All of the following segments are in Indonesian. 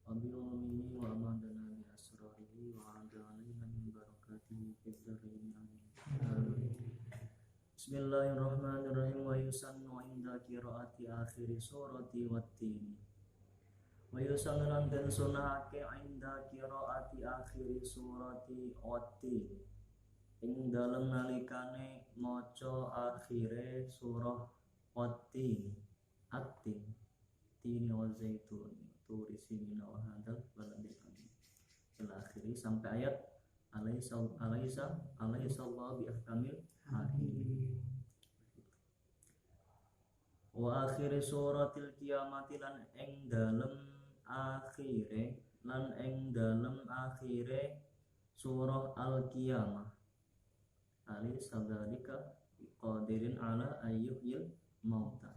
وبعلومه وأمدنا بأسراره وعاد علينا من بركاته في الدارين آمين. بسم الله الرحمن الرحيم. ويسن عند قراءة آخر سورة والتين. ويسن lan den sunahake inda qiraati akhir surati Wattin ing dalem nalikane maca akhire surah Wattin At-Tin Tini wa Zaitun Turi Sinina wa hadal baladil amin ila akhiri sampai ayat alaysa Allah bi ahkamil hakim. Wa akhiri suratil qiyamati lan ing dalem akhire surah al-qiyamah alaysa dzalika biqadirin ala ayyuhil mauta.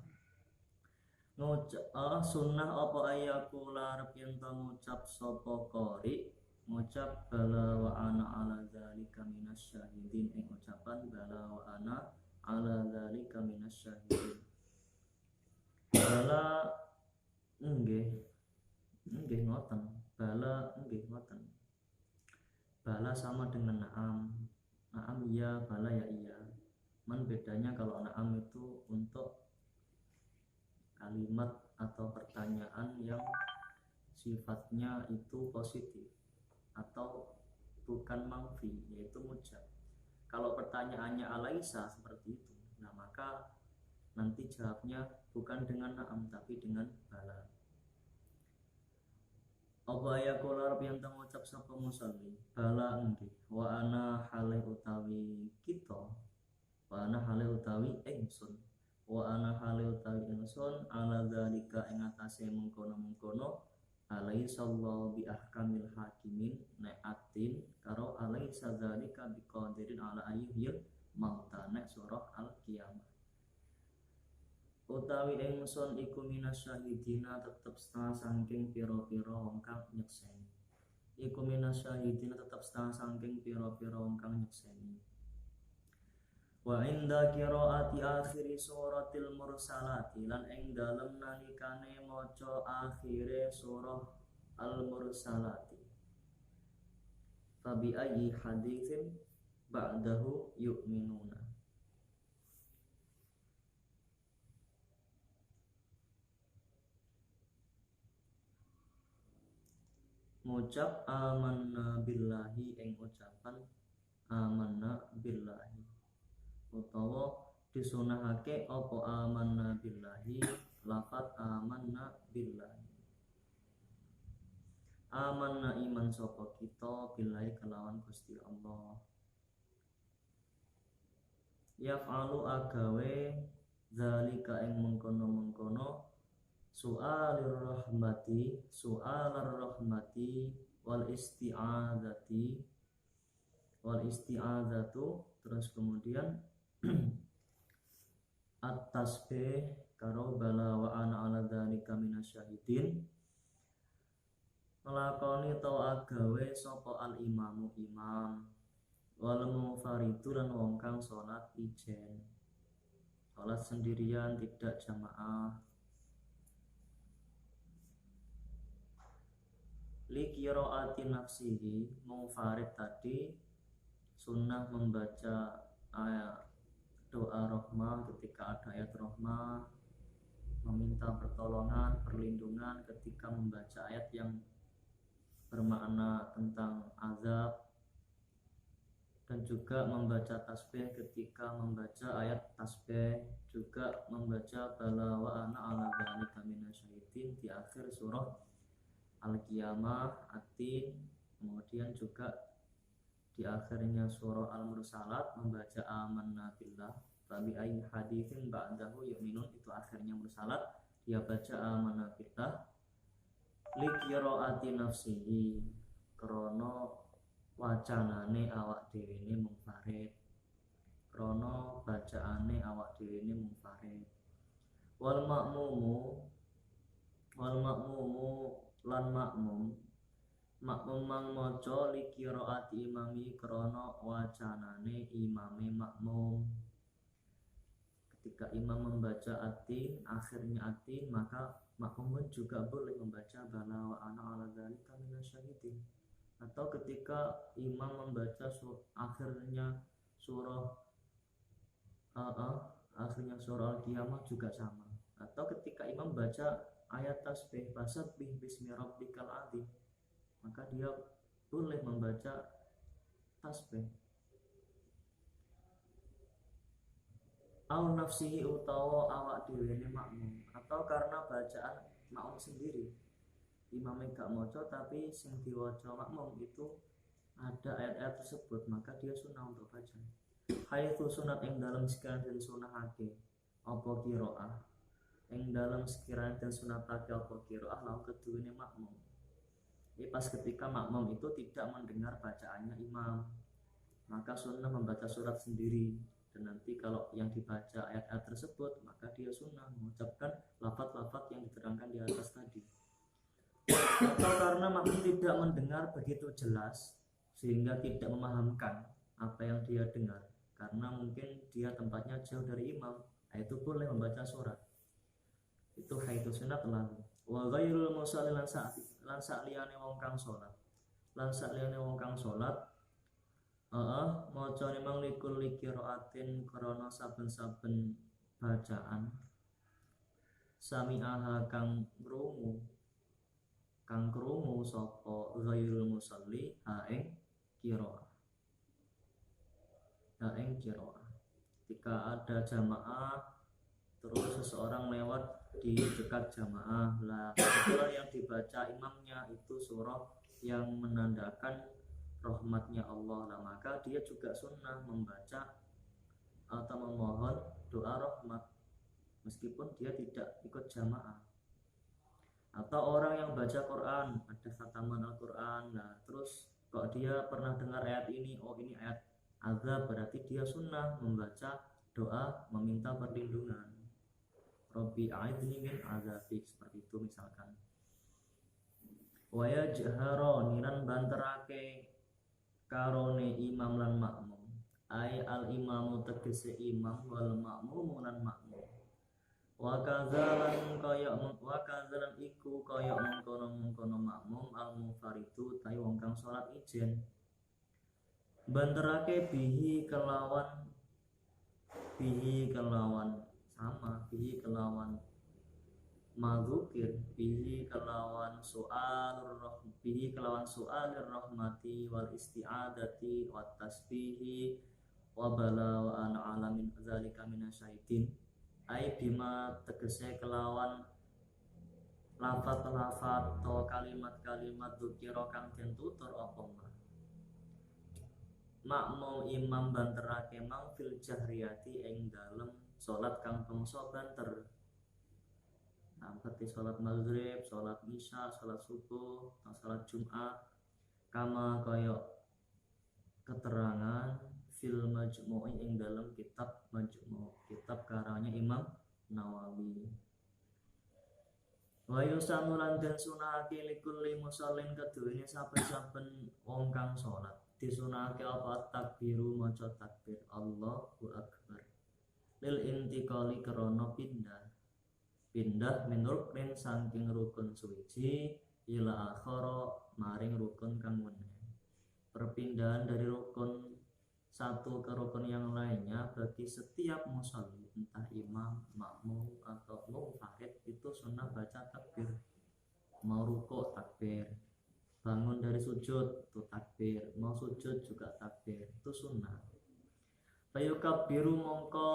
Sunnah apa ayakula arep yen to ngucap sapa qari ngucap bala wa ana ala dzalika minasyahidin ing ucapan bala wa ana ala dzalika minasyahidin. Bala nggih ngoten. Bala nggih ngoten. Bala sama dengan na'am. Na'am iya, bala ya iya. Man bedanya kalau na'am itu untuk kalimat atau pertanyaan yang sifatnya itu positif atau bukan manfi, yaitu mujab. Kalau pertanyaannya alaisa seperti itu, nah maka nanti jawabnya bukan dengan na'am tapi dengan bala. Apa ya kolar yang mengucap sapa musalli bala nggih wa ana halih utawi kita wa ana halih utawi ingsun wa ana halih utawi ingsun ala dzalika ing atase mengkono-mengkono alaisallahu bi ahkamil hakimin na'atin karo alaisa dzalika biqadirin ala ayyuhil mauta nek surah al-qiyamah. Utawi ingsun iku minasyahidina tetep setengah saking pira-pira wong kang nyekseni. Iku minasyahidina tetep setengah saking pira-pira wong kang nyekseni. Wa inda qiraati akhiri suratil mursalati lan ing dalem nalikane maca akhire surah al-mursalati. Fa bi ayyi haditsin ba'dahu yu'minuna. Ngucap amanna billahi ing ucapan amanna billahi utawa disunahake apa amanna billahi lafat amanna billahi. Amanna iman sapa kita billahi kelawan Gusti Allah. Yaf'alu agawe zalika ing mengkono-mengkono su'alir rahmati wal isti'adzatu terus kemudian at-tasbih karo bala wa ana ala dzalika minasyahidin nglakoni to agawe sapa al imamu imam wal munfaridu lan wong kang salat ijen salat sendirian tidak jamaah. Li qiraati nafsihi munfarid tadi sunnah membaca ayat doa rahmah ketika ada ayat rahmah, meminta pertolongan, perlindungan ketika membaca ayat yang bermakna tentang azab, dan juga membaca tasbih ketika membaca ayat tasbih, juga membaca bala wa ana ala dzalika minasyahidin di akhir surah Al-Qiyamah, At-Tin, kemudian juga di akhirnya surah Al-Mursalat membaca amanna billah tabi ayyi haditsin ba'dahu yu'minun, itu akhirnya Mursalat dia baca amanna billah li qiraati nafsihi krana wacanane awak dhewe ne munfarid, krana bacaane awak dhewe ne munfarid. Wal makmumu lan makmum mang maca li qiraati imami krana wacanane imame makmum. Ketika imam membaca atin, akhirnya atin, maka makmum juga boleh membaca bala wa ana ala dzalika minasyahidin. Atau ketika imam membaca akhirnya surah akhirnya surah Al-Qiyamah juga sama. Atau ketika imam baca ayat tasbih fasabbih bismi rabbikal adzim, maka dia boleh membaca tasbih. Au nafsihi utawa awak dhewe makmum, atau karena bacaan makmum sendiri. Imamnya gak maca tapi sing diwaca makmum itu ada ayat-ayat tersebut, maka dia sunnah untuk baca. Haitsu sunat ing dalam sekiranya dan sunahake apa qiraah, ing dalam sekiranya dan sunatake apa qiraah lahu keduwene makmum. Jadi pas ketika makmum itu tidak mendengar bacaannya imam, maka sunnah membaca surat sendiri. Dan nanti kalau yang dibaca ayat-ayat tersebut, maka dia sunnah mengucapkan lafaz-lafaz yang diterangkan di atas tadi. Atau karena makmum tidak mendengar begitu jelas sehingga tidak memahamkan apa yang dia dengar, karena mungkin dia tempatnya jauh dari imam, itu boleh membaca surat. Itu haitsu sunat lalu. Wa ghairul musalli lan sa'liyane wong kang salat. Lan sa'liyane wong kang salat maca memang likul qiraatin krana saben-saben bacaan sami'aha kang krungu sapa ghairul musalli ing qiraah. Ketika ada jamaah terus seseorang lewat di dekat jamaah, lah kebetulan yang dibaca imamnya itu surah yang menandakan rahmatnya Allah, lah maka dia juga sunnah membaca atau memohon doa rahmat meskipun dia tidak ikut jamaah. Atau orang yang baca Quran, ada khataman Al-Quran, nah terus kok dia pernah dengar ayat ini, oh ini ayat azab, berarti dia sunnah membaca doa meminta perlindungan. Rabbi a'idni min azabik, seperti itu misalkan. Wa yajhara niran banterake karone imam lan makmum, ai al imamu tegese imam wal makmum lan makmum. Wa kadzalan iku kaya mengkono makmum al mufaridu tai wong kang salat ijen. Banterake bihi kelawan mazukir, bihi kelawan soalir rahmati wal isti'adati wat tasbihi wa bala wa ana alamin zalika minasyaitin. Ai bima tegese kelawan lafat-lafat atau kalimat-kalimat dzikira kang den tutur apa makmum imam banterake mang fil jahriyati ing dalem salat kang bangsa banter. Seperti sholat maghrib, sholat isya, sholat subuh, atau sholat jumat, kama kaya keterangan fil majmu'i ing dalam kitab majmu', kitab karangannya Imam Nawawi. Wa yusannu lan den sunahake likulli musallin keduwene saben-saben wong kang sholat disunahake apa takbiru maca takbir Allahu akbar lil intiqali krana pindah minur rin saking rukun suci ila akhara maring rukun kang weneh. Perpindahan dari rukun satu ke rukun yang lainnya bagi setiap musolli, entah imam, makmum atau munfarid, itu sunnah baca takbir. Mau rukuk takbir, bangun dari sujud itu takbir, mau sujud juga takbir, itu sunnah. Fayukabbiru mongko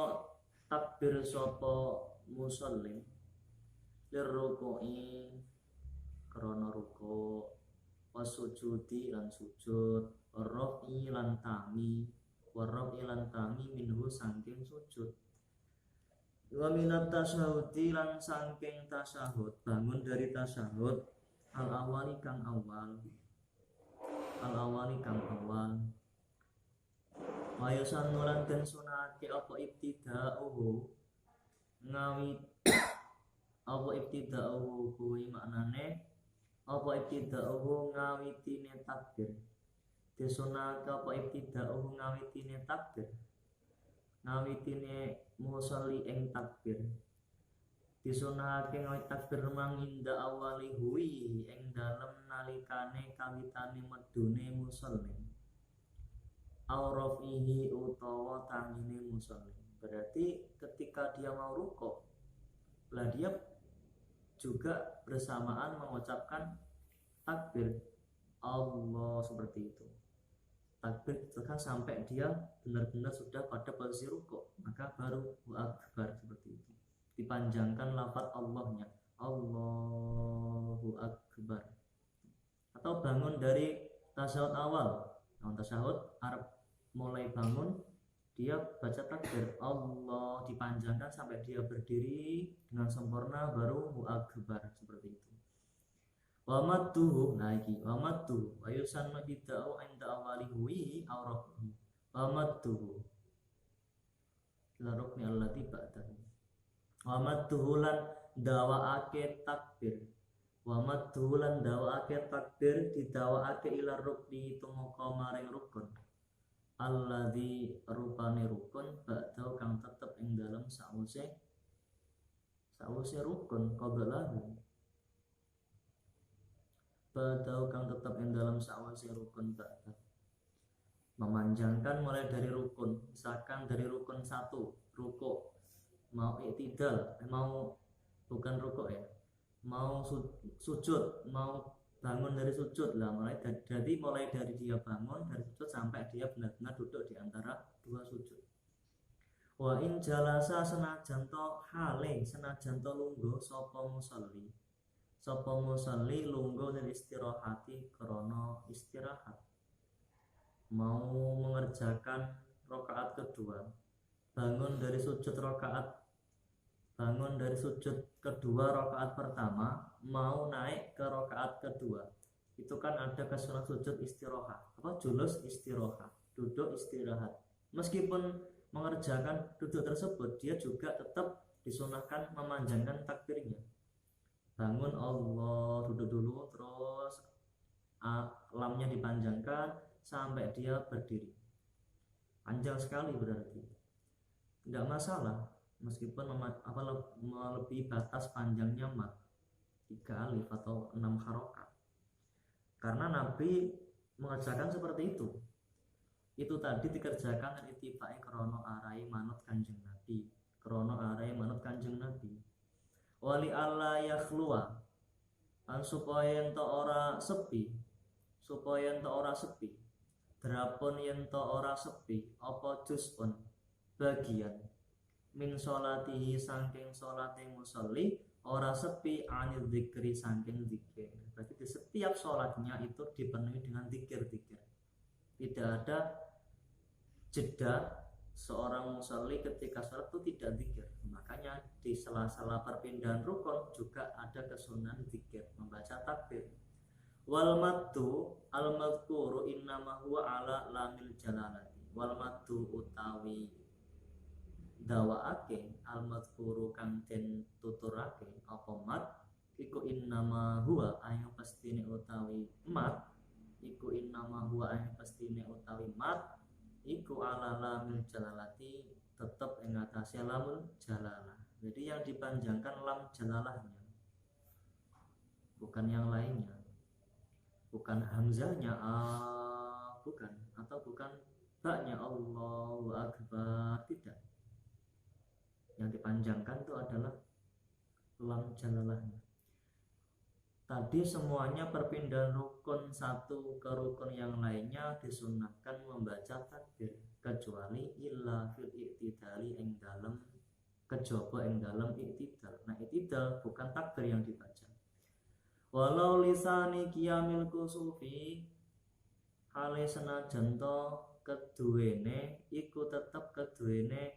takbir sapa musallin lirruku'i krana ruku', wasujudi lan sujud, warrafi lan tangi minhu saking sujud, wa minat tasyahudi lan saking tasyahud, bangun dari tasyahud al awali kang awal wa yusannu lan den sunahake apa ibtida'uhu kuwi maknane apa ibtida'uhu ngawitine takbir. Disunahake apa ibtida'uhu ngawitine takbir ngawitine musolli ing takbir. Disunahake ngawit takbir manginda awali hui ing dalem nalikane kawitane medune musolli. Aurafihi utawa tangine musolli. Berarti ketika dia mau rukuk, lah dia juga bersamaan mengucapkan takbir Allah seperti itu. Takbir kan sampai dia benar-benar sudah pada posisi rukuk, maka baru akbar seperti itu. Dipanjangkan lafaz Allahnya, Allahu akbar. Atau bangun dari tasyahud awal, tasyahud Arab mulai bangun dia baca takbir Allah dipanjangkan sampai dia berdiri dengan sempurna baru akbar seperti itu. Wa madduhu lagi wa madduhu wa yusannu bid'u inda awalihi aw rafihi wa madduhu la rukni allati ba'dahu wa madduhu lan dawaake takbir wa madduhu lan dawaake takbir didawaake ila rukni tumeka maring rukun alladzi rupane rukun ba'dahu kang tetep ing dalem sause rukun qablahu badau kang tetap ing dalam sawise rukun ba'da. Memanjangkan mulai dari rukun, misalkan dari rukun 1 rukuk, mau i'tidal, mau bukan rukuk ya, mau sujud, mau bangun dari sujud lah, mulai dari dia bangun dari sujud sampai dia benar-benar duduk di antara dua sujud. Wa in jalasa senajan to hale senajan to lungguh sapa musolli lungguh dari istirahati krana istirahat, mau mengerjakan rakaat kedua, bangun dari sujud kedua rakaat pertama, mau naik ke rakaat kedua, itu kan ada kesunah sujud istirahat, julus istirahat, duduk istirahat. Meskipun mengerjakan duduk tersebut, dia juga tetap disunahkan memanjangkan takbirnya. Bangun Allah, duduk dulu, terus lamnya dipanjangkan sampai dia berdiri. Panjang sekali berarti. Tidak masalah, meskipun melebihi batas panjangnya mat 3 alif atau 6 harokat. Karena Nabi mengerjakan seperti itu. Itu tadi dikerjakan dari tibai krono arai manut kanjeng Nabi. Wali Allah yakhluwa supaya ento ora sepi drapun yento ora sepi apa juz'un bagian min sholatihi saking sholate musolli ora sepi anil dzikri saking zikir. Berarti di setiap sholatnya itu dipenuhi dengan zikir-zikir, tidak ada jeda seorang musolli ketika sholat itu tidak zikir. Makanya di sela-sela perpindahan rukun juga ada kesunahan zikir, membaca takbir. Wal maddu al madhkuru innama huwa ala lamil jalalati. Wal maddu utawi dawaake al madhkuru kang den tuturake apa mad iku innama huwa ayo pastine utawi mad iku ala lamil jalalati tetap ing atase lamul jalalah. Jadi yang dipanjangkan lam jalalahnya, bukan yang lainnya, bukan hamzahnya bukan, atau bukan baknya Allahu akbar, tidak. Yang dipanjangkan itu adalah lam jalalahnya. Tadi semuanya perpindahan rukun satu ke rukun yang lainnya disunahkan membaca takbir, kecuali illa fil i'tidali ing dalem kejaba ing dalem i'tidal. Nah, i'tidal bukan takbir yang dibaca. Walau lisani qiyamil kusufi hale senajan to keduwene iku tetep keduwene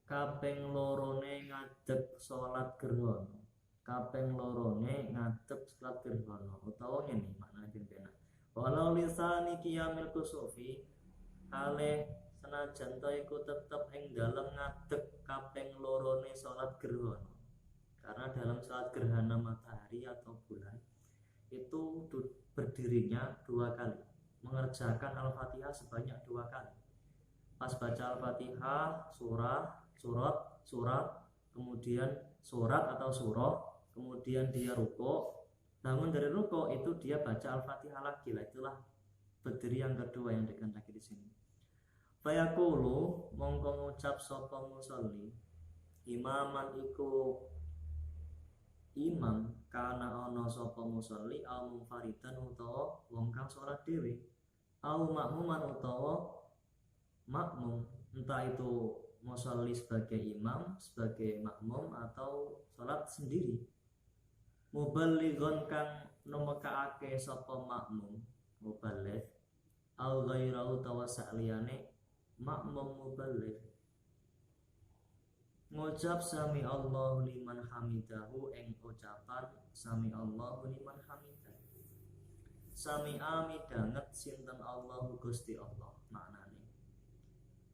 kaping lorone ngadeg salat gerhana. Utawa ngene maknane pimpina. Walau lisani qiyamil kusufi hale senajan to iku tetep ing dalem ngadeg kaping lorone salat gerhana. Karena dalam salat gerhana matahari atau bulan itu berdirinya 2 kali, mengerjakan Al-Fatihah sebanyak 2 kali. Pas baca Al-Fatihah, surat, kemudian surat atau surah, kemudian dia ruko, bangun dari ruko itu dia baca Al-Fatihah lagi lah. Itulah berdiri yang kedua yang dikehendaki di sini. Fayaqulu mongko ngucap sapa musolli, imaman iku imam kana ana sapa musolli au munfaridan utawa wong kang salat dhewe, au makmuman utawa makmum, entah itu musolli sebagai imam, sebagai makmum atau salat sendiri. Muballighon kang nemekaake sapa makmum muballigh, au ghairau utawa sakliyane makmum muballigh, ngucap sami Allahu liman hamidahu ing ucapan sami Allahu liman hamidah. Sami midanget sinten Allahu Gusti Allah, maknane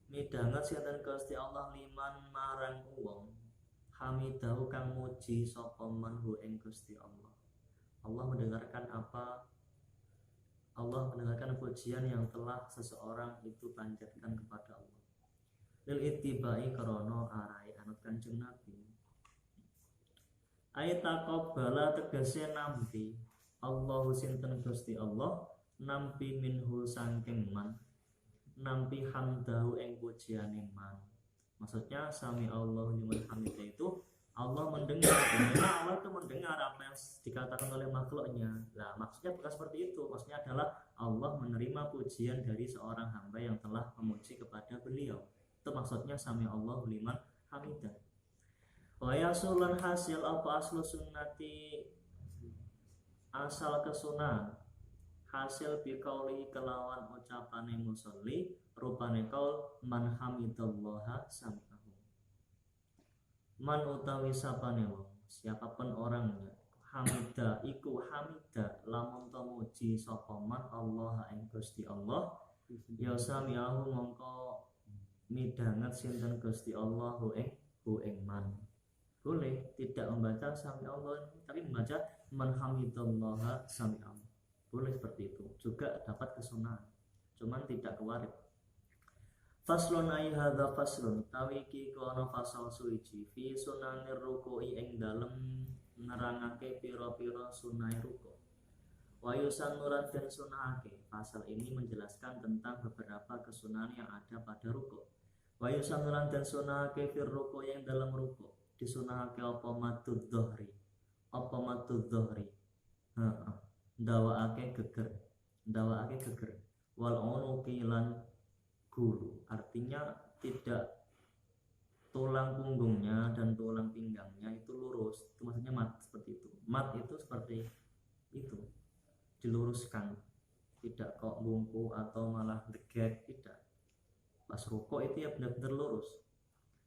midanget sinten Gusti Allah liman marang wong hamidahu kang muji sapa manhu ing Gusti Allah. Allah mendengarkan pujian yang telah seseorang itu panjatkan kepada Allah. Lil ittibai krana arai anut Kanjeng Nabi. Ayataqabbala tegese nampi Allahu sinten Gusti Allah, nampi minhu saking man, nampi hamdahu ing pujiane man. Maksudnya sami Allahu liman hamidah itu Allah mendengar. Karena Allah itu mendengar apa yang dikatakan oleh makhluknya. Nah, maksudnya bukan seperti itu. Maksudnya adalah Allah menerima pujian dari seorang hamba yang telah memuji kepada beliau. Itu maksudnya sami Allahu liman hamidah. Wa yasulan hasil apa aslu sunnati, asal kesunan hasil biqauli kelawan ucapane musolli, rupane kaul man hamidallaha sami'ahu. Man utawi sapane wong, siapapun orangnya, hamida iku hamida lamun to muji sapa man Allah ing Gusti Allah, ya sami'ahu mongko midanget sinten Gusti Allah ing man. Boleh tidak membaca sami Allah tapi membaca man hamidallaha sami'ahu. Boleh seperti itu. Juga dapat kesunahan. Cuman tidak kewarid. Faslun ay hadza faslun tawi iki kono fasal suci fi sunanir ruku'i ing dalem nerangake pira-pira sunai ruku'. Wa yusannuran dan sunahake. Pasal ini menjelaskan tentang beberapa kesunahan yang ada pada ruku'. Wa yusannuran dan sunahake fir ruku' yang dalam ruku'. Disunahake apa matud dhuhri. Apa matud dhuhri? Ndawaake geger. Wal unuqi lan gulu, artinya tidak tulang punggungnya dan tulang pinggangnya itu lurus. Itu maksudnya mat seperti itu. Mat itu seperti itu, diluruskan, tidak kok bungku atau malah degek, tidak. Pas rukuk itu ya benar-benar lurus.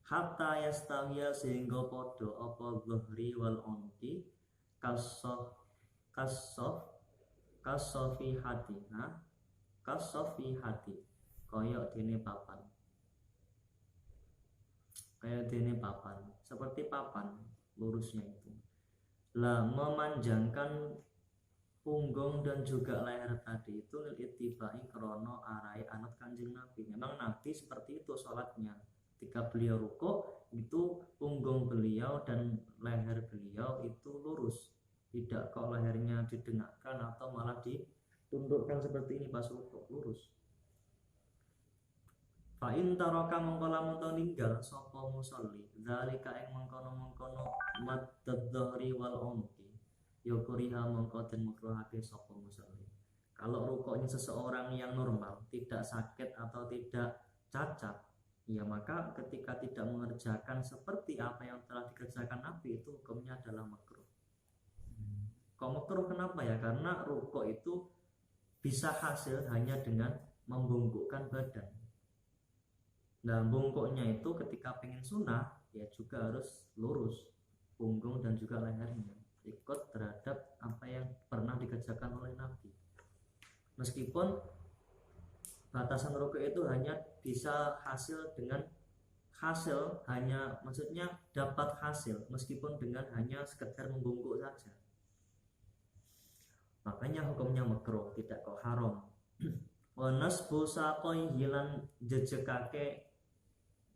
Hatta yastawiya sehingga podo apa dhuhri wal unuqi kasofi hati koyok dene papan seperti papan lurusnya itu. Lah memanjangkan punggung dan juga leher tadi itu lil ittibai krono arai anut Kanjeng Nabi. Memang Nabi seperti itu sholatnya. Ketika beliau rukuk itu punggung beliau dan leher beliau itu lurus, tidak kok lehernya didengakkan atau malah ditundukkan seperti ini pas rukuk, lurus. Fa in taraka mongko lamun to ninggal sapa musolli zalika ing mengkono-mengkono maddad dhahri wal unuqi, ya kuriha mongko den makruhake sapa musolli. Kalau rukuknya seseorang yang normal, tidak sakit atau tidak cacat, ya maka ketika tidak mengerjakan seperti apa yang telah dikerjakan Nabi itu hukumnya adalah makruh. Kok makruh kenapa ya? Karena rukuk itu bisa hasil hanya dengan membungkukkan badan. Nah, bungkuknya itu ketika pengen sunnah ya juga harus lurus punggung dan juga lehernya, ikut terhadap apa yang pernah dikerjakan oleh Nabi. Meskipun batasan rukuk itu hanya bisa hasil dengan maksudnya dapat hasil meskipun dengan hanya sekedar membungkuk saja. makanya hukumnya makruh, tidak kok haram. Wa nasbu saqaihi lan jejekake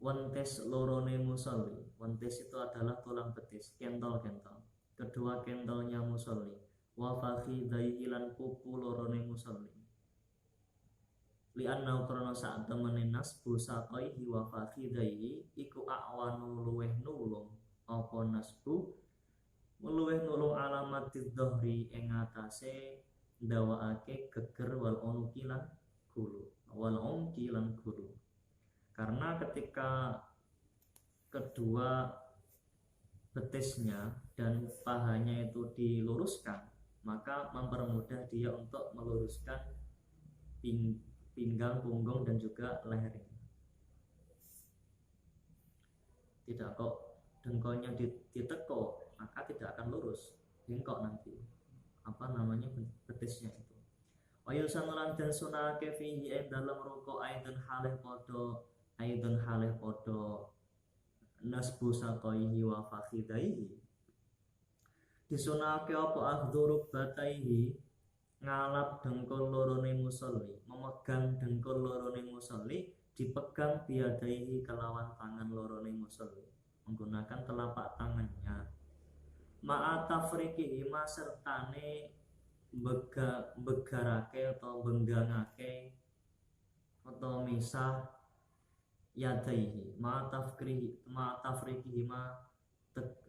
wentes lorone musolli. Wentes itu adalah tulang betis, kentol-kentol. Kedua kentolnya musolli. Wa fakhidaihi lan pupu lorone musolli. Li'anna karena saat temene nasbu saqaihi wa fakhidaihi iku a'wanu luweh nulung apa nasbu luweh nulung alamatid dhahri ing atase ndawakake geger wal unuki lan gulu. Karena ketika kedua betisnya dan pahanya itu diluruskan, maka mempermudah dia untuk meluruskan pinggang, punggung dan juga lehernya. Tidak kok dengkolnya ditekuk, maka tidak akan lurus, bengkok nanti betisnya itu. Wa yusanulan dan sunake fihi dalam rukuk aidun halih podo nasbu saqaihi wa fakhidaihi. Disunake apa akhduruk bataihi ngalap dengkul lorone musolli, memegang dengkul lorone musolli, dipegang biadaihi kelawan tangan lorone musolli, menggunakan telapak tangannya. Ma'a tafriqihi ma sertane begarake atau benggangake atau misah yadaihi ma'a tafriqihi ma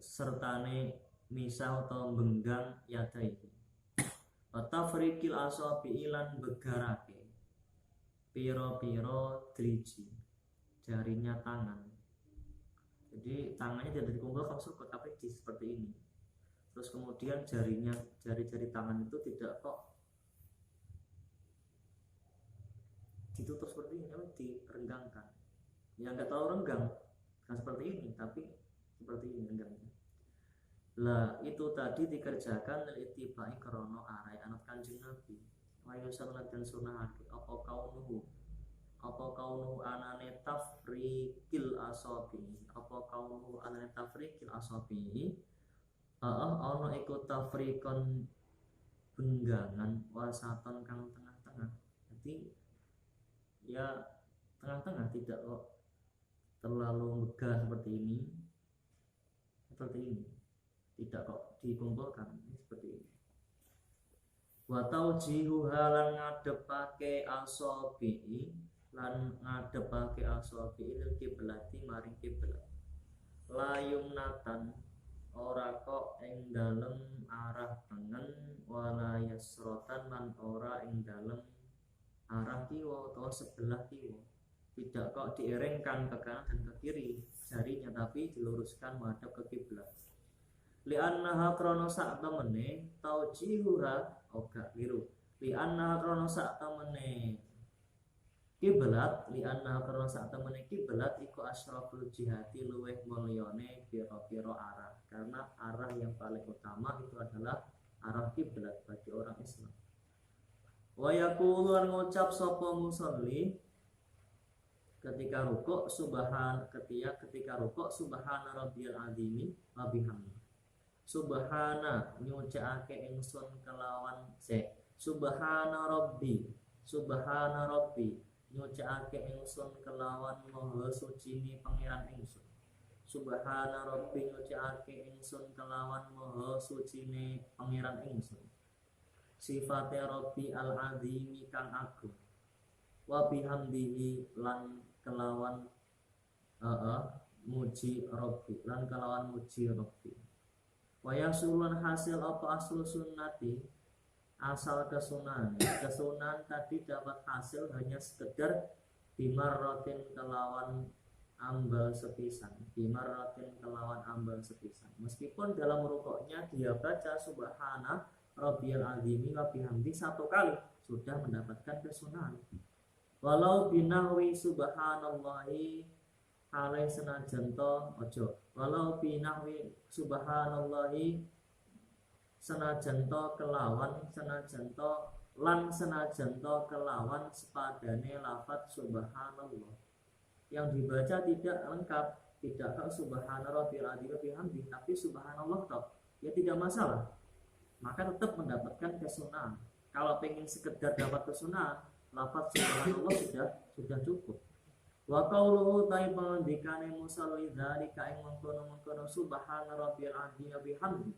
sertane misah atau benggang yadaihi. Tafriqil asabi ilan begarake piro-piro driji jarinya tangan. Jadi tangannya tidak dikumpulkan tapi seperti ini. Terus kemudian jari-jari tangan itu tidak kok ditutup seperti ini, direnggangkan. Ya nggak terlalu renggang, kan seperti ini, tapi seperti ini renggangnya. Lah itu tadi dikerjakan itibai krono arai anak Kanjeng Nabi. Wa yusallat dan sunahake apa kaunuhu anane tafriqil asabi. Ana iku tafriqon benggangan wasaton kang tengah-tengah. Jadi ya tengah-tengah, tidak kok terlalu megah seperti ini, tidak kok dikumpulkan seperti ini. Wa taujihu halan ngadepake asabi lil kiblati maring kiblat. Layum natan ora kok ing dalem arah tengen, wala yasrotan lan ora ing dalem arah kiwa atau sebelah kiwa. Tidak kok dieringkan ke kanan dan ke kiri jarinya, tapi diluruskan menghadap ke kiblat. Li'annaha krono sak temene taujihuha oga biru. Li'annaha krono sak temene kiblat, li'annaha krono sak temene kiblat iku asyraful jihati luweh mulyane piro-piro arah. Karena arah yang paling utama itu adalah arah kiblat bagi orang Islam. Wa yaqulu ngucap sapa musolli ketika rukuk ketika rukuk subhana rabbiyal azimi wa bihamdi. Subhana nyucake ingsun kelawan subhana rabbi nyucake ingsun kelawan maha sucine pangeran ingsun. Subhana rabbi nyucake ingsun kelawan maha sucine pangeran ingsun. Sifate rabbi al azimi kang agung. Wa bihamdihi lan kelawan muji rabbi lan kelawan muji rabbi. Wa yasulun hasil apa aslu sunnati, asal kesunan tadi dapat hasil hanya sekedar bimarrotin kelawan ambal sepisan. Meskipun dalam rukuknya dia baca subhana rabbiyal azimi wa bihamdi 1 kali sudah mendapatkan kesunahan. Walau binahwi subhanallahi alai senajan to kelawan sepadane lafaz subhanallah. Yang dibaca tidak lengkap, tidak subhana rabbil azim bihamdi, tapi subhanallah toh, ya tidak masalah. maka tetap mendapatkan kesunahan. Kalau pengen sekedar dapat kesunahan, lafaz subhanallah sudah cukup. Wa qauluhu ta'iban dikane musalli dzalika ing mengkono-mengkono subhana rabbil azim bihamdi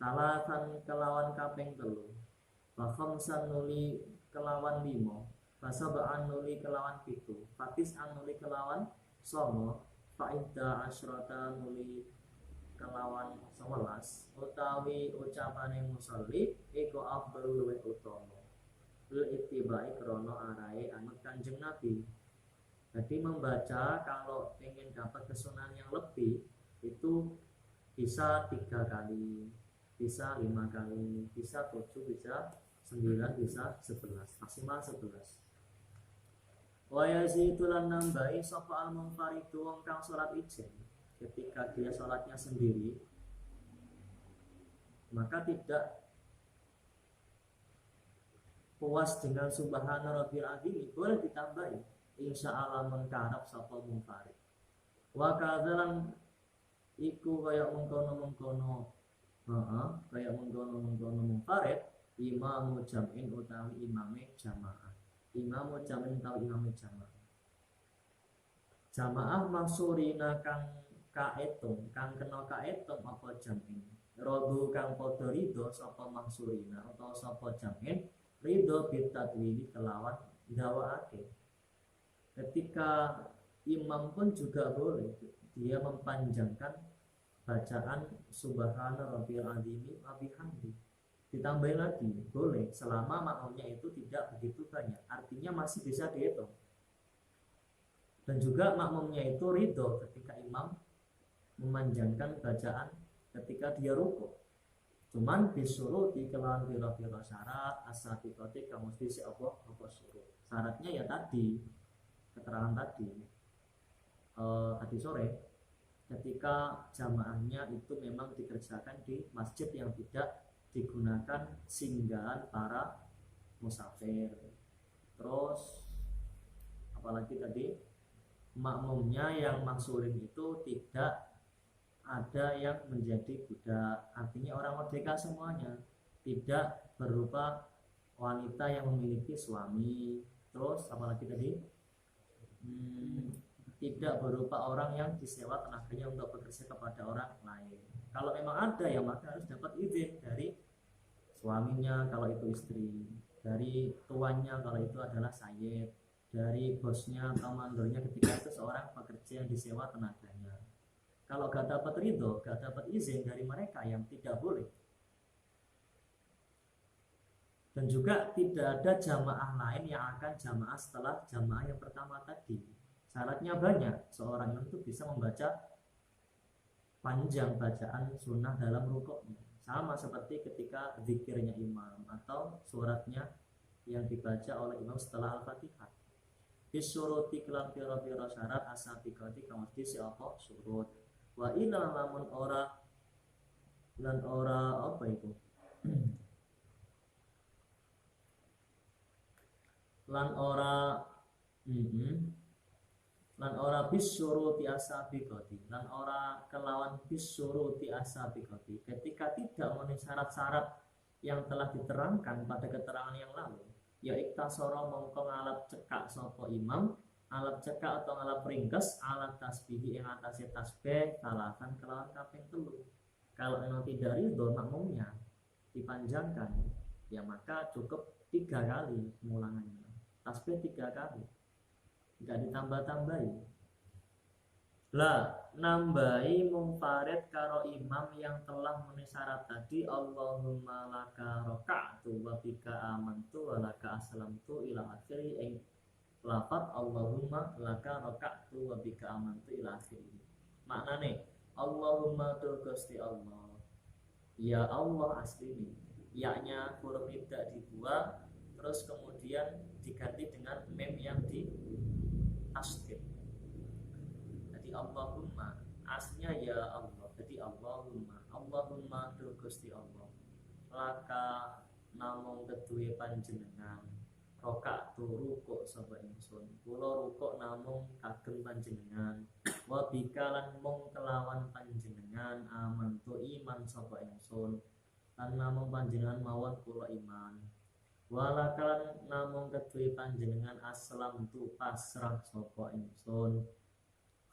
talatan kelawan kaping 3 wa khamsan nuli kelawan 5 fasab'an nuli kelawan 7 fatis an nuli kelawan 9 fa'idda asyrata nuli kelawan 11 utawi ucapane musalli iku afdal luwih utama lil ittiba'i krana arahe anut Kanjeng Nabi. Jadi membaca kalau ingin dapat kesunahan yang lebih itu bisa 3 kali, bisa 5 kali, bisa 7, bisa 9, bisa 11, maksimal 11. Wa yazidu lan nambahi sapa al-munfaridu wong kang salat ijen ketika dia salatnya sendiri, maka tidak puas dengan subhana rabbil azim boleh ditambahi insya Allah mengkarap sapa munfarid. Wa kadzalan iku kaya mengkono-mengkono kaya mengkono-mengkono munfarid imamu jam'in utawi imame jamaah. Imamu jam'in utawi imame jamaah. Jamaah maksurina kang kaetung kang kena kaetung apa jam'in. Rodu kang padha ridho sapa maksurina utawa sapa jam'in ridho bitatwili kelawan dawaake. Ketika imam pun juga boleh dia mempanjangkan bacaan subhana rabbil azimi wa bihamdi. Ditambahin lagi boleh selama makmumnya itu tidak begitu banyak. Artinya masih bisa dihitung. Dan juga makmumnya itu ridho ketika imam memanjangkan bacaan ketika dia rukuk. Cuman disuruh di kelawan pira-pira syarat as-sabiqati kamu mesti apa surut. Syaratnya ya tadi keterangan tadi sore ketika jamaahnya itu memang dikerjakan di masjid yang tidak digunakan singgahan para musafir. Terus apalagi tadi makmumnya yang maksurin itu tidak ada yang menjadi budak, artinya orang merdeka semuanya, tidak berupa wanita yang memiliki suami. Terus apalagi tadi tidak berupa orang yang disewa tenaganya untuk bekerja kepada orang lain. Kalau memang ada ya maka harus dapat izin dari suaminya kalau itu istri, dari tuannya kalau itu adalah sayyid, dari bosnya atau mandornya ketika itu seorang pekerja yang disewa tenaganya. Kalau gak dapat ridho, gak dapat izin dari mereka yang tidak boleh. Dan juga tidak ada jamaah lain yang akan jamaah setelah jamaah yang pertama tadi. Syaratnya banyak, seorang itu bisa membaca panjang bacaan sunnah dalam rukuknya. Sama seperti ketika zikirnya imam atau suratnya yang dibaca oleh imam setelah Al-Fatihah. Bisuruti kelam pira-pira syarat asabiqati kang mesti apa surut. Wa ila lamun ora lan ora apa itu lan ora bisuruti asabiqati lan ora kelawan bisuruti asabiqati ketika tidak memenuhi syarat-syarat yang telah diterangkan pada keterangan yang lalu, ya iktasara mongko ngalap cekak sapa imam alat cekak atau alat ringkes alat tasbih yang atasnya tasbih salasan kelawan kaping 3. Kalau memang tidak ridho makmumnya dipanjangkan ya maka cukup 3 kali pengulangannya, tasbih 3 kali, tidak ditambah-tambahi. Lah nambahi munfarid karo imam yang telah memenuhi syarat tadi Allahumma laka raka'tu wa bika amantu wa laka aslamtu ila akhiri lafaz Allahumma laka raka'tu wa bika amantu ila akhirih. Maknane Allahumma tu Gusti Allah. Ya Allah asli ini. Ya-nya huruf ibda dibuang terus kemudian diganti dengan mem yang di tasdid. Jadi Allahumma aslinya ya Allah. Jadi Allahumma tu Gusti Allah. Laka namung keduwe panjenengan rokak tu rukuk sapa ingsun kula rukuk namung kagem panjenengan wa bika lan mung kelawan panjenengan amantu iman sapa ingsun lan namung panjenengan mawon kula iman. Walakalan namung kedue panjenengan aslam tu pasrah sapa ingsun.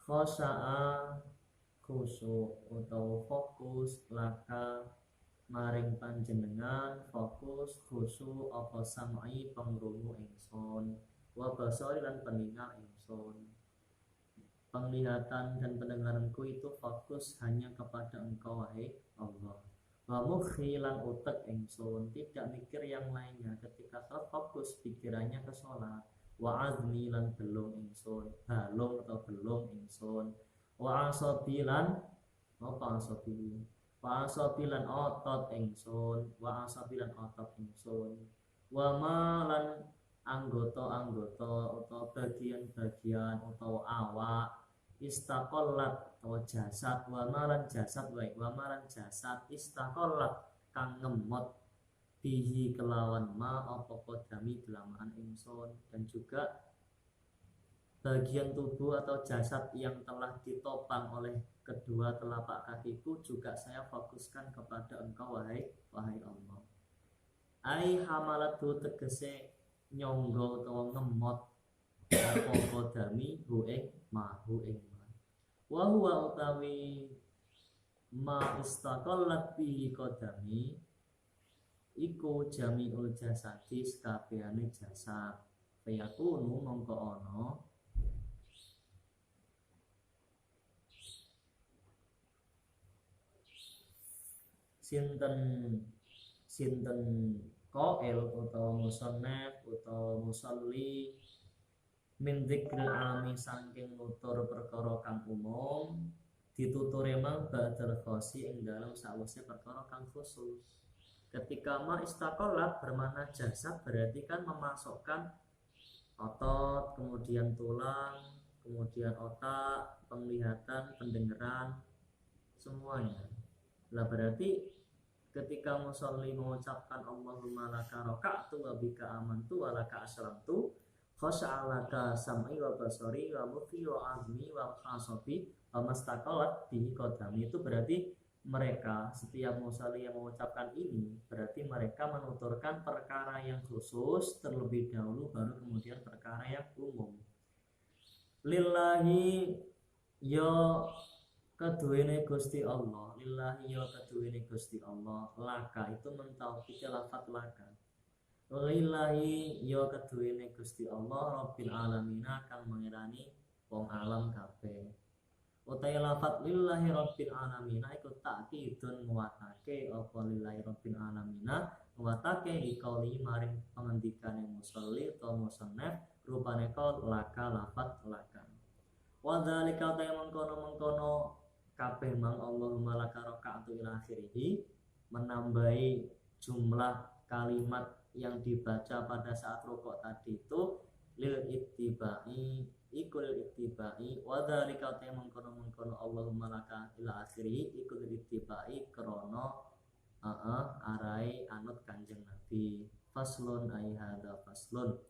Khosa'a khusyuk utawa fokus laka maring panjenengan fokus khusyuk apa samai pengrungu ingsun wa basari lan peningal ingsun. Penglihatan dan pendengaranku itu fokus hanya kepada Engkau wahai Allah. Wa mukhi lan utek ingsun tidak mikir yang lainnya ketika sholat fokus pikirannya ke sholat. Wa azmi lan belum ingsun balung atau belum ingsun. Wa asabi lan apa asabi? Wa asabi lan otot ingsun. Wa asabi lan otot ingsun. Wa ma lan anggota-anggota atau bagian-bagian atau awak istaqallat atau jasad wa malan jasad wa malan jasad istaqallat kang ngemot bihi kelawan ma apa kodami delamaan ingsun. Dan juga bagian tubuh atau jasad yang telah ditopang oleh kedua telapak kakiku juga saya fokuskan kepada Engkau wahai Allah. Ai hamalatu tegese nyonggo utawa ngemot apa kodami hu ing wa huwa utawi ma istaqallat bihi kodami iku jami'ul jasadi sakabehane jasad. Fayakunu mongko ana sinten qail utawa musannaf utawa musalli min dzikril alami saking nutur perkara kang umum dituture mang ba'dal khosi ing dalam sawise perkara kang khusus. Ketika ma istaqallat bermakna jasad berarti kan memasukkan otot, kemudian tulang, kemudian otak, penglihatan, pendengaran, semuanya. Lah berarti ketika musolli mengucapkan Allahumma laka raka'tu wa bika amantu wa laka aslamtu khasha'alaka sam'i wa basari wa mukhi wa azmi wa khasabi wa mastaqalat bihi qadami, itu berarti mereka setiap musolli yang mengucapkan ini berarti mereka menuturkan perkara yang khusus terlebih dahulu baru kemudian perkara yang umum. Lillahi ya keduwene Gusti Allah, lillahi ya keduwene Gusti Allah, laka itu mentauhid lafaz laka. Lillahi ya keduwene Gusti Allah Rabbil alamin kang mengirani wong alam kabeh. Utai lafaz lillahi Rabbil alamin iku takkidun nguwatake apa lillahi Rabbil alamin nguwatake dikauli maring pengendikane musolli atau musannaf rupane kaul laka lafaz laka. Wa dzalika ta mengkono kabeh mang Allahumma laka raka'tu ila akhirih menambahi jumlah kalimat yang dibaca pada saat rukuk tadi itu lil ittibai iku lil ittibai wa dzalika ta mengkono Allahumma laka ila akhirih iku lil ittibai krana arai anut Kanjeng Nabi. Faslun ai hadza faslun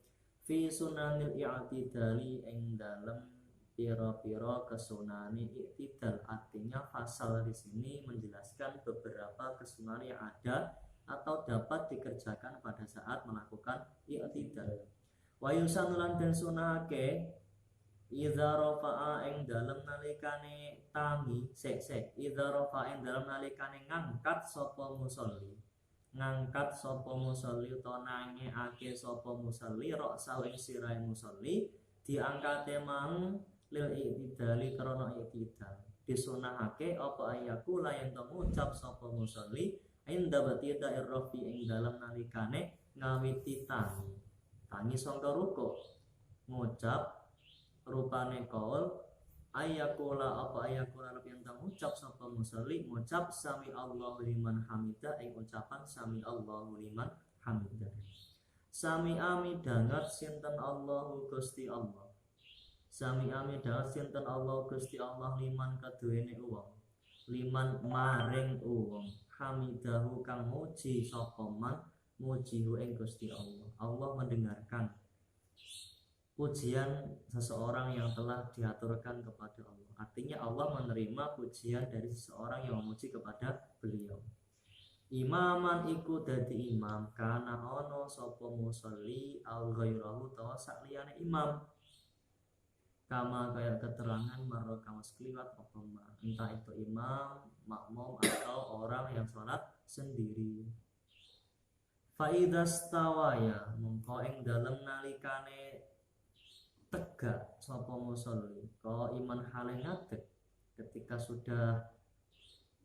fi sunanil i'tidali ing dalem piro-piro kesunani i'tidal. Artinya fasal di sini menjelaskan beberapa kesunahan yang ada atau dapat dikerjakan pada saat melakukan i'tidal. Wa yusanulan den sunahake idza rafa'a ing dalem nalikane tangi idza rafa'a ing dalem nalikane ngangkat sapa musolli utawa nangeake sapa musolli ra'sa ing sirahe musolli diangkate mang lil i'tidali krana i'tidal. Disunahake apa ayaku layan ngucap sapa musolli inda batida irrafi ing dalam nalikane ngawiti tangi sangka ruku ngucap rupane qaul ayakula apa ayakula yang ngucap sapa musolli ngucap sami Allahu liman hamidah ing ucapan sami Allahu liman hamidah. Sami amidangat sinten Allahu Gusti Allah. Sami amidangat sinten Allah Gusti Allah liman kaduwene uwong. Liman maring uwong hamidahu kang muji sapa man mujihu ing Gusti Allah. Allah mendengarkan pujian seseorang yang telah diaturkan kepada Allah. Artinya Allah menerima pujian dari seseorang yang memuji kepada beliau. imaman iku dadi imam kana ono sapa musolli au ghairahu tawa sakliyane imam kama kaya keterangan marro kama sekliwat apa entah itu imam, makmum atau orang yang sholat sendiri. Faidas tawaya mongko ing dalem nalikane tegak sapa musolli ko iman hale ngadeg ketika sudah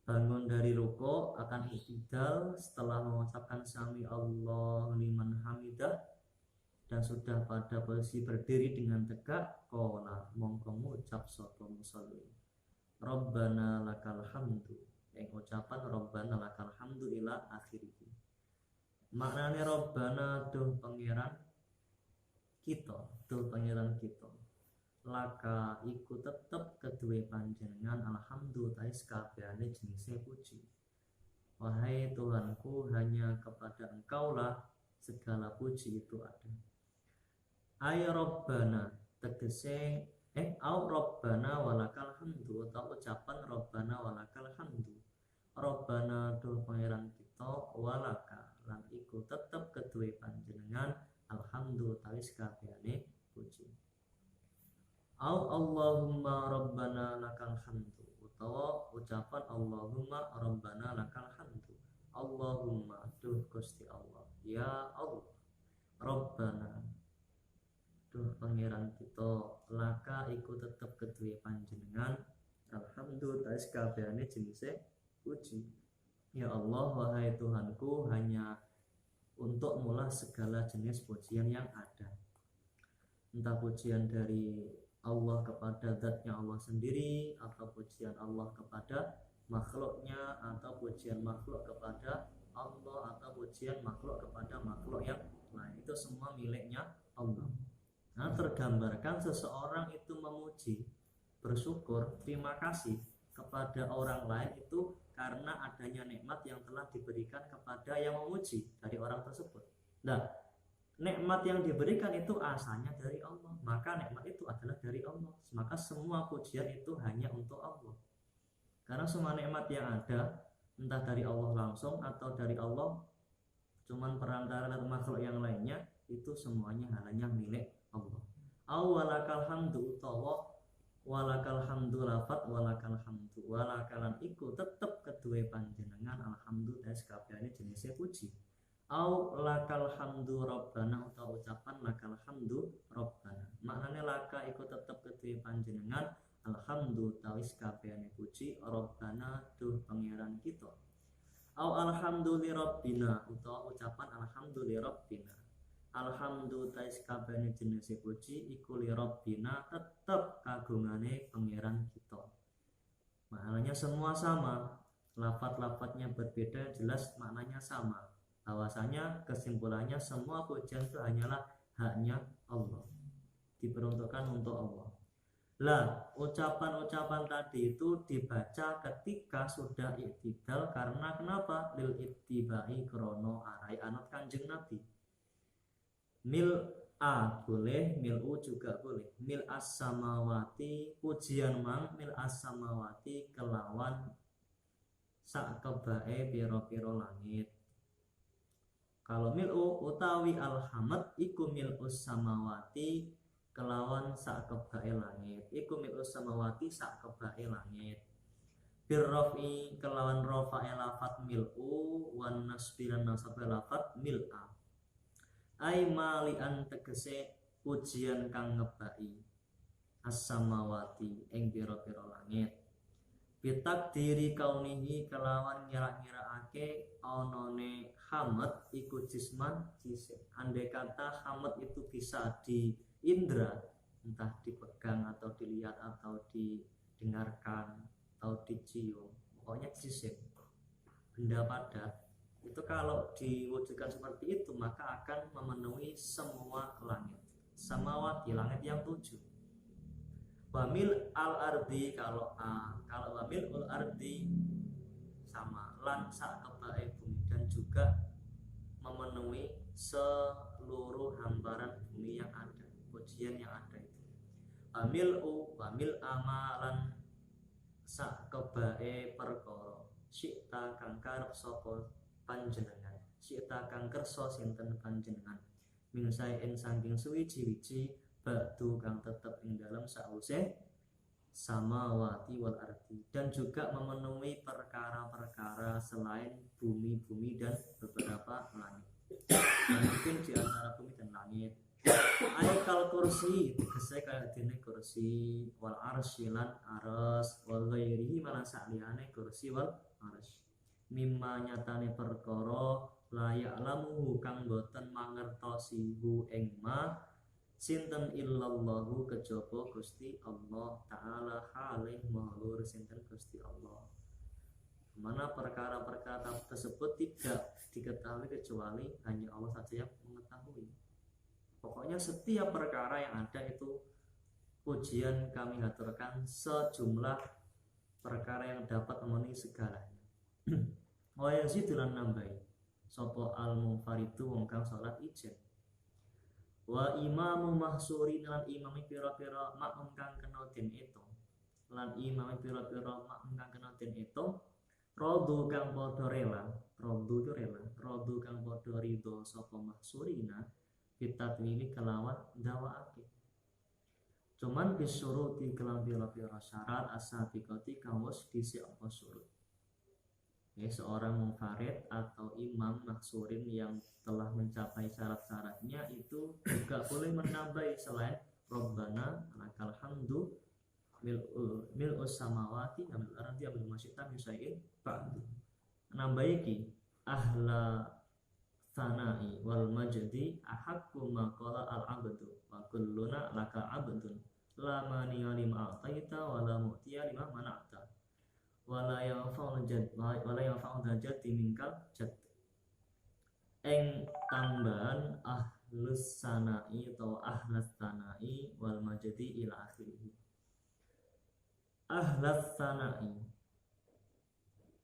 bangun dari ruku akan i'tidal setelah mengucapkan sami Allah liman hamidah dan sudah pada posisi berdiri dengan tegak qala mongko ngucap sapa musolli Rabbana lakal hamdu yang ucapan Rabbana lakal hamdu ila akhirih maknanya Rabbana duh pangeran kita laka iku tetep kedue panjenengan alhamdulillah tais kabehane jenise puji wahai Tuhanku hanya kepada engkaulah segala puji itu ada ay Rabbana tegese au Rabbana walakal hamdu atau ucapan Rabbana walakal hamdu Rabbana duh pangeran kita walaka lan iku tetep kedue panjenengan alhamdulillah tais kabehane puji au Allahumma rabbana lakal hamdu utawa ucapan Allahumma rabbana lakal hamdu Allahumma duh Gusti Allah ya Allah rabbana duh pangeran kita laka iku tetep kedue panjenengan alhamdulillah tais kabehane jenise puji ya Allah wahai Tuhanku hanya untuk mula segala jenis pujian yang ada entah pujian dari Allah kepada zatnya Allah sendiri atau pujian Allah kepada makhluknya atau pujian makhluk kepada Allah atau pujian makhluk kepada makhluk yang lain itu semua miliknya Allah. Nah tergambarkan seseorang itu memuji bersyukur terima kasih kepada orang lain itu karena adanya nikmat yang telah diberikan kepada yang memuji dari orang tersebut. Nah nikmat yang diberikan itu asalnya dari Allah, maka nikmat itu adalah dari Allah. Maka semua pujian itu hanya untuk Allah. Karena semua nikmat yang ada entah dari Allah langsung atau dari Allah cuman perantara dan makhluk yang lainnya itu semuanya hanya milik Allah. Awalakal hamdu utawa walakal hamdu lafat walakal hamdu walakalan iku tetep kedue panjenengan alhamdulillah sakabehane jenise puji. Au lakal hamdu rabbana atau ucapan lakal hamdu rabbana maknanya laka iku tetep kedue panjenengan alhamdu tawis kabehane puji rabbana duh pangeran kita au alhamdulillah rabbina utawa ucapan alhamdulillah rabbina alhamdu tawis kabehane jenise puji iku li rabbina tetep kagungane pangeran kita maknanya semua sama lafat-lafatnya berbeda jelas maknanya sama bahwasanya kesimpulannya semua pujian itu hanyalah haknya Allah diperuntukkan untuk Allah. Lah ucapan-ucapan tadi itu dibaca ketika sudah i'tidal karena kenapa lil ittibai krono arai anut kanjeng Nabi mil a boleh mil u juga boleh mil as samawati pujian mang mil as samawati kelawan sak kebae piro-piro langit. Kalau mil'u utawi alhamad iku mil'us samawati kelawan sak kebae langit iku mil'us samawati sak kebae langit birrofi kelawan rofae lafat mil'u wan nasbilan nasabe lafat mil'a ai malian tegese pujian kang ngebai as-samawati ing pira-pira langit bitakdiri kaunihi kelawan ngira-ngiraake onone hamad iku jisman jisim andai kata hamad itu bisa diindra entah dipegang atau dilihat atau didengarkan atau dicium pokoknya jisim benda padat itu kalau diwujudkan seperti itu maka akan memenuhi semua langit samawati langit yang 7 wamil al ardi kalau wamil ul ardi sama lan sak kebae bumi dan juga memenuhi seluruh hamparan bumi yang ada pujian yang ada itu wamil amalan sak kebae perkara syi'ta kang karep sapa panjenengan sita kang kersa sinten panjenengan min saen saking suwiji-wiji ba'du kang tetep ing dalam sause samawati wal ardi, dan juga memenuhi perkara-perkara selain bumi-bumi dan beberapa langit. Mungkin di antara bumi dan langit. Ayakal kursi tegese kaya dene kursi wal arsy lan aras wal ghairihi malan saliyane kursi wal arsy. Mimma nyatane perkara layak lamuhu kang boten mangertosi hu ing ma sinten illallahu kejaba Gusti Allah taala halih mahlur sinten Gusti Allah, mana perkara-perkara tersebut tidak diketahui kecuali hanya Allah saja yang mengetahui. Pokoknya setiap perkara yang ada itu pujian kami haturkan sejumlah perkara yang dapat memenuhi segalanya. Wa yazidulan nambahi sapa al munfaridu wong kang salat ijen. Wa imamu mahsurin lan imami pira-pira makmum kang kena den eto. Lan imami pira-pira makmum kang kena den eto rodu kang padha rela, rodu kang padha ridho sapa mahsurina bitatwili kelawan dawaake. Cuman disuruti kelan pira-pira syarat asabiqati kang wis dhisik apa surut. Ya, seorang munfarid atau imam maksurin yang telah mencapai syarat-syaratnya itu juga boleh menambahi selain Rabbana lakal hamdu mil'us samawati wa mil'ul ardi wa ma syi'ta min syai'in ba'du. Nambahi ki ahla sanai wal majdi ahaqqu ma qala al abdu wa kulluna laka abdun la mani'a lima ataita wa la mu'tiya lima mana'ta wala yanfa'u jati minkal jat. Eng tambahan ahlus sanai atau ahlas sanai wal majdi ila akhirih. Ahlas sanai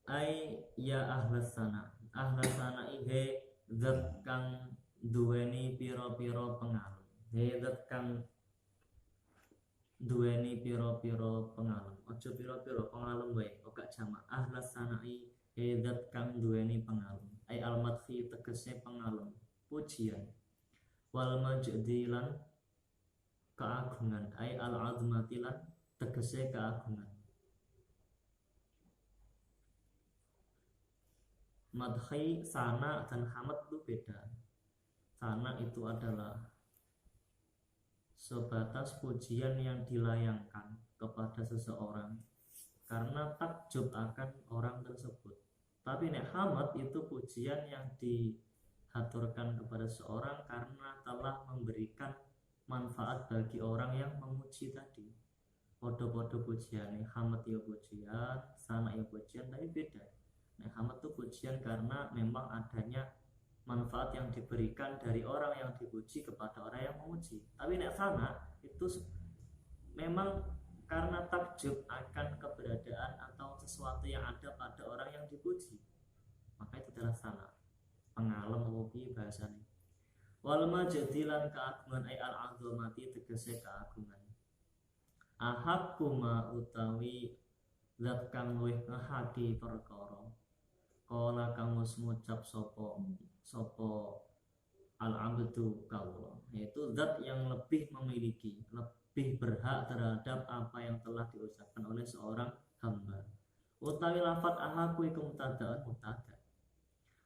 ai ya ahlas sanai he zat kang duweni pira-pira pengalem, he zat kang duweni pira-pira pengalem, aja pira-pira pengalem wae, ora jamak. Ahlas sanai he zat kang duweni pengalem, ai al-madhi tegese pengalem, pujian. Wal majdi lan keagungan, ai al-azmati lan tegese keagungan. Madhi, sana dan hamad itu beda. Sana itu adalah sebatas pujian yang dilayangkan kepada seseorang karena takjub akan orang tersebut. Tapi nek hamad itu pujian yang dihaturkan kepada seorang karena telah memberikan manfaat bagi orang yang memuji tadi. Podo-podo pujian, hamad ya pujian, sana ya pujian, tapi beda. Nek hamad itu pujian karena memang adanya manfaat yang diberikan dari orang yang dipuji kepada orang yang memuji. Tapi nek sana itu memang karena takjub akan keberadaan atau sesuatu yang ada pada orang yang dipuji, maka itu adalah sana. Pengalem wobi bahasanya. Wal majdilan keagungan ay al azamati tegese keagungan. Ahakuma utawi zat kang luwih ngehaki perkara. Kala kang wis ngucap sapa al-abdu kawula, yaitu zat yang lebih memiliki, lebih berhak terhadap apa yang telah diucapkan oleh seorang hamba. Utawi lafat ahaku iku mutada'un mutada.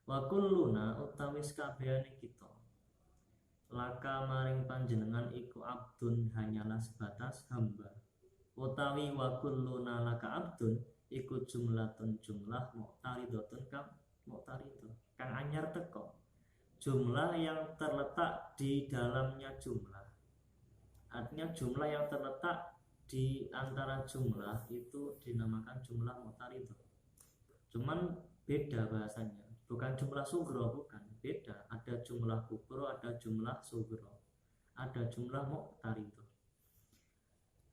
Wa kulluna utawi sakabehane kita laka maring panjenengan iku abdun hanyalah sebatas hamba. Utawi wa kulluna laka abdun iku jumlatun jumlah mu'taridatun kang mu'taridah kang anyar teko, jumlah yang terletak di dalamnya jumlah. Artinya jumlah yang terletak di antara jumlah itu dinamakan jumlah mu'taridah. Cuman beda bahasanya, bukan jumlah sugro, bukan, beda. Ada jumlah kubro, ada jumlah sugro, ada jumlah mu'taridah.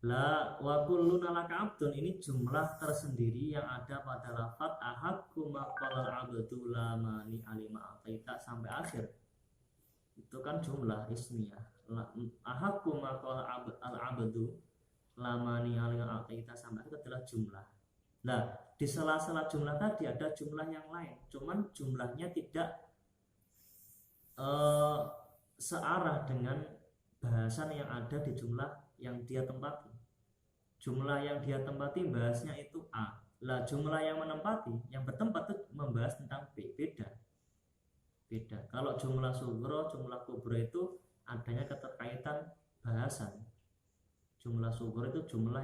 La wa kulluna laka abdun ini jumlah tersendiri yang ada pada lafaz ahakku maqalal abdu lamani alima ataita sampai akhir. Itu kan jumlah ismiyah. Ahakku maqalal abdu lamani alima ataita sampai akhir adalah jumlah. Nah, di sela-sela jumlah tadi ada jumlah yang lain, cuman jumlahnya tidak searah dengan bahasan yang ada di jumlah yang dia tempati. Jumlah yang dia tempati bahasnya itu A. Lah jumlah yang menempati, yang bertempat itu membahas tentang B. Beda. Kalau jumlah sugro, jumlah kubro itu adanya keterkaitan bahasan. Jumlah sugro itu jumlah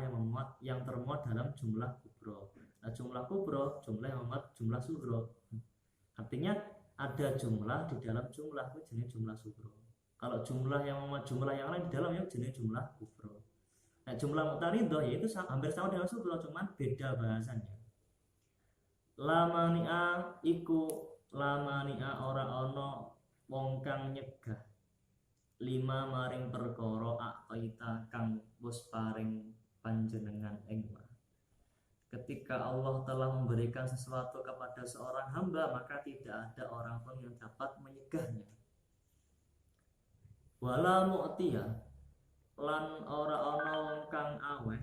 yang termuat dalam jumlah kubro. Nah, jumlah kubro, jumlah yang memuat jumlah sugro. Artinya ada jumlah di dalam jumlah itu jenis jumlah sugro. Kalau jumlah yang memuat jumlah yang lain di dalamnya jenis jumlah kubro. Nah, jumlah muqtaridah yaitu hampir sama dengan sugro, cuman beda bahasannya. Lamania iku lamania ora ono wong kang nyegah lima maring perkara aqaita kang wis paring panjenengan ing ma. Ketika Allah telah memberikan sesuatu kepada seorang hamba, maka tidak ada orang pun yang dapat menyegahnya. Wala mu'tiya lan ora ana wong kang aweh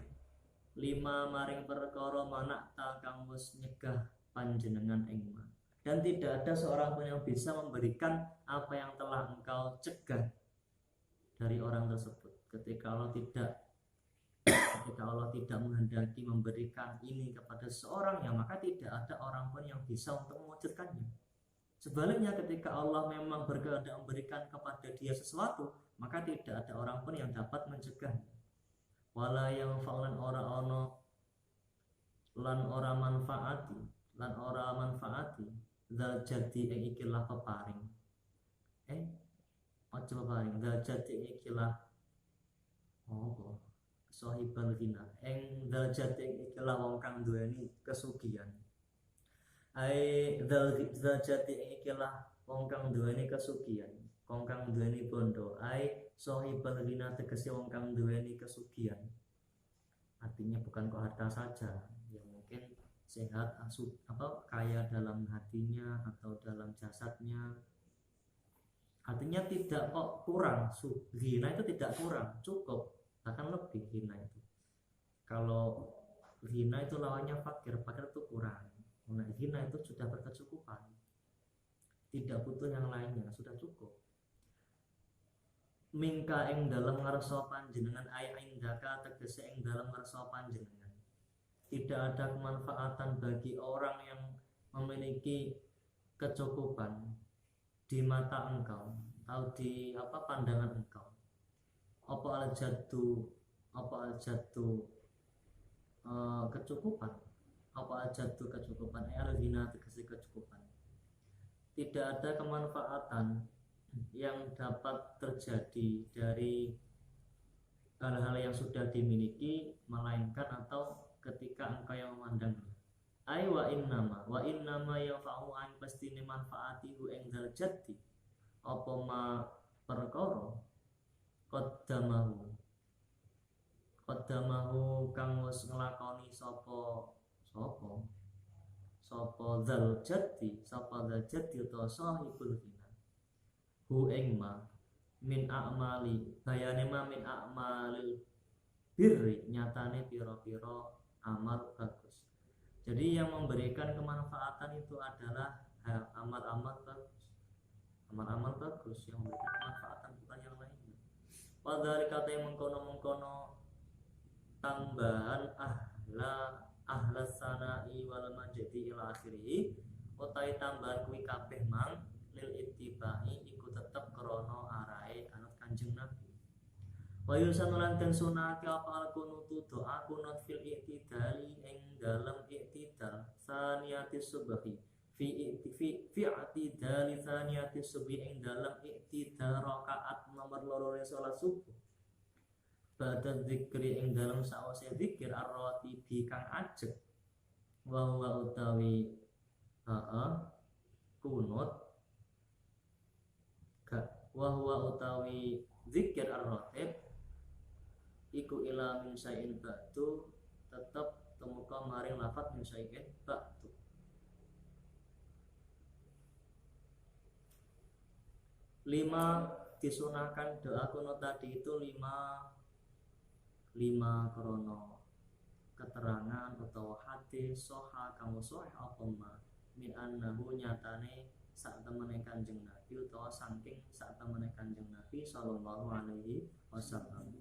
lima maring perkara manakta kang wis nyegah panjenengan ing ma. Dan tidak ada seorang pun yang bisa memberikan apa yang telah engkau cegah dari orang tersebut. Ketika Allah tidak menghendaki memberikan ini kepada seorang, ya maka tidak ada orang pun yang bisa untuk mewujudkannya. Sebaliknya, ketika Allah memang berkehendak memberikan kepada dia sesuatu, maka tidak ada orang pun yang dapat mencegahnya. Wala yang fa'lan ora ono lan ora manfaati zal jadi ing ikilah peparing. Ojo paring zal jadi ing ikilah apa? Sahibal ghina. Ing zal jadi ing ikilah wong kang duweni kesugihan. Zal jadi ing ikilah wong kang duweni kesugihan, wong kang duweni bondo. Sahibal ghina tegese wong kang duweni kesugihan. Artinya bukan kok harta saja, ya mungkin sehat, kaya dalam hatinya atau dalam jasadnya. Artinya tidak kok kurang, ghina itu tidak kurang, cukup, bahkan lebih ghina itu. Kalau ghina itu lawannya fakir itu kurang. Nah, ghina itu sudah berkecukupan, tidak butuh yang lainnya, sudah cukup. Mingka ing dalam ngarsa panjenengan indaka tegese ing dalam ngarsa panjenengan. Tidak ada kemanfaatan bagi orang yang memiliki kecukupan di mata engkau atau di pandangan engkau. Apa al-jaddu kecukupan. Apa al-jaddu kecukupan, al-ghina tegese kecukupan. Tidak ada kemanfaatan yang dapat terjadi dari hal-hal yang sudah dimiliki, melainkan atau ketika engkau yang memandangnya. Wa innama yafa'u an pastine manfaatihu ing dzal jaddi apa ma perkara qaddamahu kang wis nglakoni sapa dzal jaddi utawa sahibul ghina hu ing ma min a'mali bayane ma min a'malil birri nyatane pira-pira amal bagus. Jadi yang memberikan kemanfaatan itu adalah amal-amal bagus yang memberikan kemanfaatan, bukan yang lainnya. Padahal kata yang mengkono tambahan ahla sana'i wal majdi ila akhirih utai tambahan kuwi kabeh mang lil ittibai iku tetep krana arahe anut Kanjeng Nabi. Wa yusanulan den sunake apa kunutu doa kunut fil i'tidali ing dalam i'tidal saniyati subhi fi i'tidali saniyati subhi ing dalam i'tidal rakaat nomor 2 salat subuh. Ba'da zikri ing dalam sawise zikir ar-ratibi kang ajeg wa huwa utawi kunut wa huwa utawi zikir ar-ratib iku ila min syai'in ba'du tetap temuka maring lafaz min syai'in ba'du. Lima disunahkan doa kunut tadi itu lima krono keterangan utawa hadis soha kang sahih apa ma min annahu nyatane sak temene Kanjeng Nabi utawa saking sak temene Kanjeng Nabi sallallahu alaihi wasallam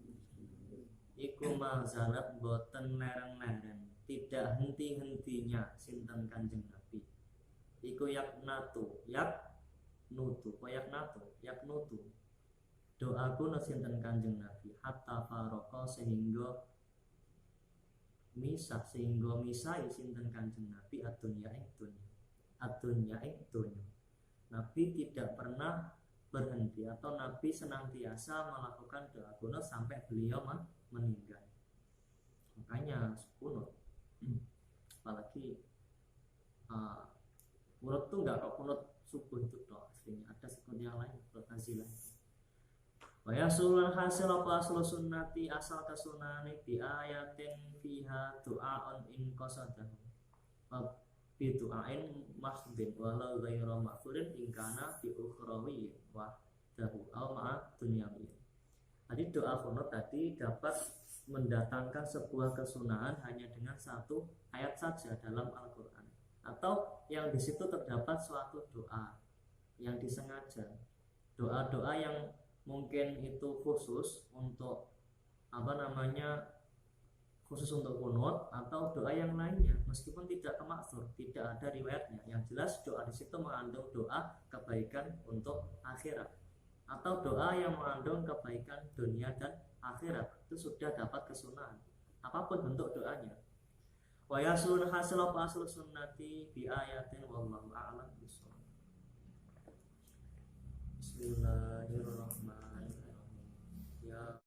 iku mazalat boten lereng-lereng tidak henti-hentinya sinten Kanjeng Nabi iku yaknutu doaku sinten Kanjeng Nabi hatta faroko sehingga misai sinten Kanjeng Nabi adunya ing dunya Nabi tidak pernah berhenti atau Nabi senantiasa melakukan doa kunut sampai beliau meninggal. Makanya kunut apalagi kunut tuh nggak kok kunut subuh itu doa aslinya, ada kunut yang lain, kunut nazilah. Wa yasulul hasil apa asal sunnati asal kasunane bi ayatin fiha du'aun in qasadahu bi du'ain mahdin walau ghairu ma'furin in kana bi ukhrawi wa dahu au ma'a dunyawi. Jadi doa kunut tadi dapat mendatangkan sebuah kesunahan hanya dengan satu ayat saja dalam Al-Qur'an, atau yang di situ terdapat suatu doa yang disengaja, doa-doa yang mungkin itu khusus untuk khusus untuk kunut atau doa yang lainnya meskipun tidak kemaksur, tidak ada riwayatnya. Yang jelas doa di situ mengandung doa kebaikan untuk akhirat atau doa yang mengandung kebaikan dunia dan akhirat, itu sudah dapat kesunahan apapun bentuk doanya. Wa yasul hasil apa asal sunnati bi ayatin wallahu a'lam bishawab. Bismillahirrahmanirrahim. Ya